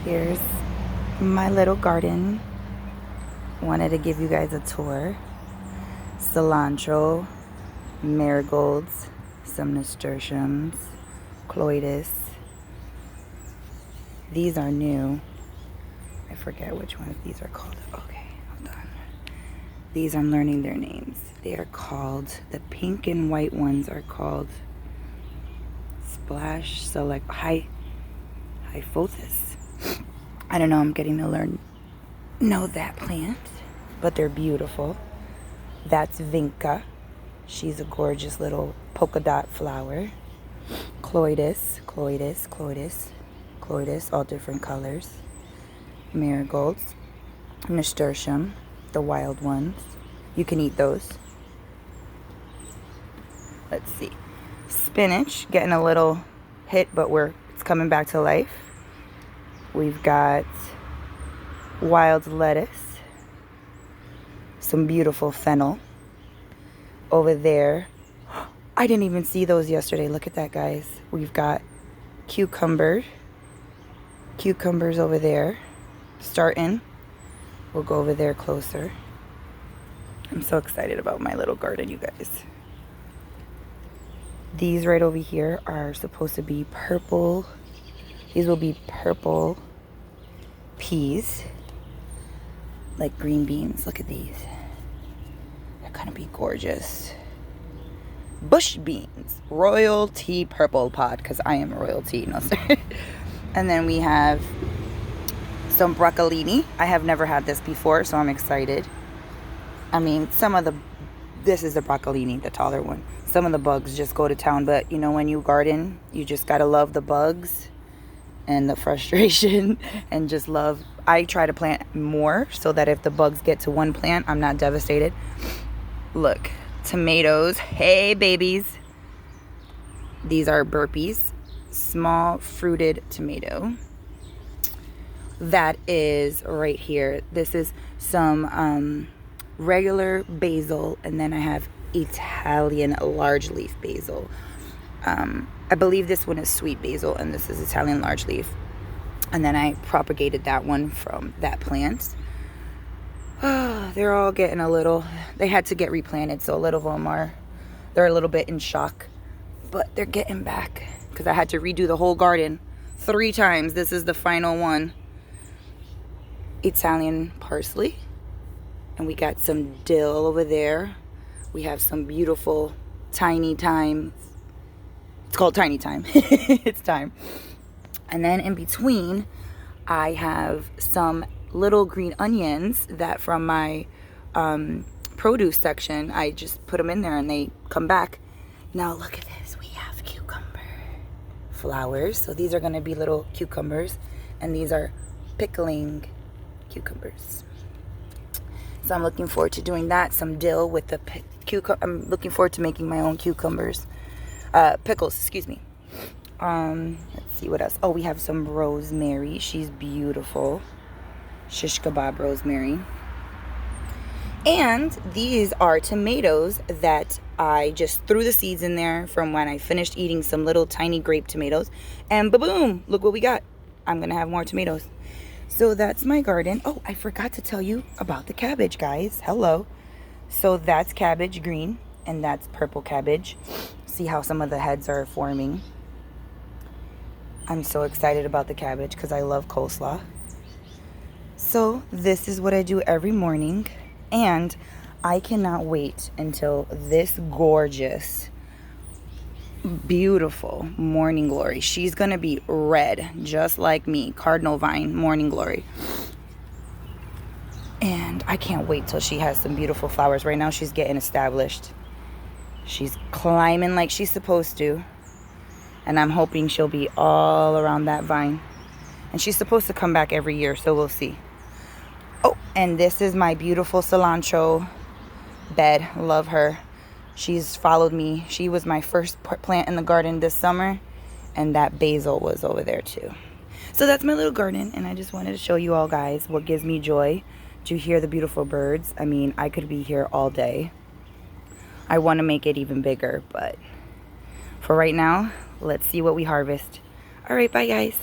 Here's my little garden. Wanted to give you guys a tour. Cilantro, marigolds, some nasturtiums, cloides. These are new. I forget which ones these are called. Okay, hold on. These, I'm learning their names. They are called, the pink and white ones are called Splash Select Hyphothis. I don't know, I'm getting to know that plant, but they're beautiful. That's Vinca. She's a gorgeous little polka dot flower. Cloides, all different colors. Marigolds, nasturtium, the wild ones. You can eat those. Let's see. Spinach, getting a little hit, but it's coming back to life. We've got wild lettuce, some beautiful fennel. Over there, I didn't even see those yesterday. Look at that, guys. We've got cucumbers over there, starting. We'll go over there closer. I'm so excited about my little garden, you guys. These right over here are supposed to be purple. These will be purple peas, like green beans. Look at these. They're gonna be gorgeous. Bush beans, royalty purple pod, because I am royalty. No, sir. And then we have some broccolini. I have never had this before, so I'm excited. I mean, this is the broccolini, the taller one. Some of the bugs just go to town, but you know, when you garden, you just gotta love the bugs and the frustration and just love. I try to plant more so that if the bugs get to one plant, I'm not devastated. Look, tomatoes. Hey, babies. These are burpees. Small fruited tomato. That is right here. This is some regular basil, and then I have Italian large leaf basil. I believe this one is sweet basil, and this is Italian large leaf. And then I propagated that one from that plant. They're all getting they had to get replanted, so a little of them they're a little bit in shock, but they're getting back because I had to redo the whole garden 3 times. This is the final one. Italian parsley, and we got some dill over there. We have some beautiful tiny thyme. It's called tiny thyme. It's thyme. And then in between, I have some little green onions that from my produce section, I just put them in there and they come back. Now look at this. We have cucumber flowers. So these are going to be little cucumbers, and these are pickling cucumbers. So I'm looking forward to doing that. Some dill with the I'm looking forward to making my own pickles, excuse me. Let's see what else. Oh, we have some rosemary. She's beautiful. Shish kebab rosemary. And these are tomatoes that I just threw the seeds in there from when I finished eating some little tiny grape tomatoes. And ba-boom, look what we got. I'm going to have more tomatoes. So that's my garden. Oh, I forgot to tell you about the cabbage, guys. Hello. So that's cabbage green, and that's purple cabbage. See how some of the heads are forming. I'm so excited about the cabbage because I love coleslaw. So this is what I do every morning, and I cannot wait until this gorgeous, beautiful morning glory. She's gonna be red just like me, cardinal vine morning glory, and I can't wait till she has some beautiful flowers. Right now she's getting established. She's climbing like she's supposed to, and I'm hoping she'll be all around that vine, and she's supposed to come back every year, so we'll see. Oh, and this is my beautiful cilantro bed. Love her. She's followed me. She was my first plant in the garden this summer, and that basil was over there too. So that's my little garden, and I just wanted to show you all guys what gives me joy. Do you hear the beautiful birds? I mean, I could be here all day. I want to make it even bigger, but for right now, let's see what we harvest. All right, bye guys.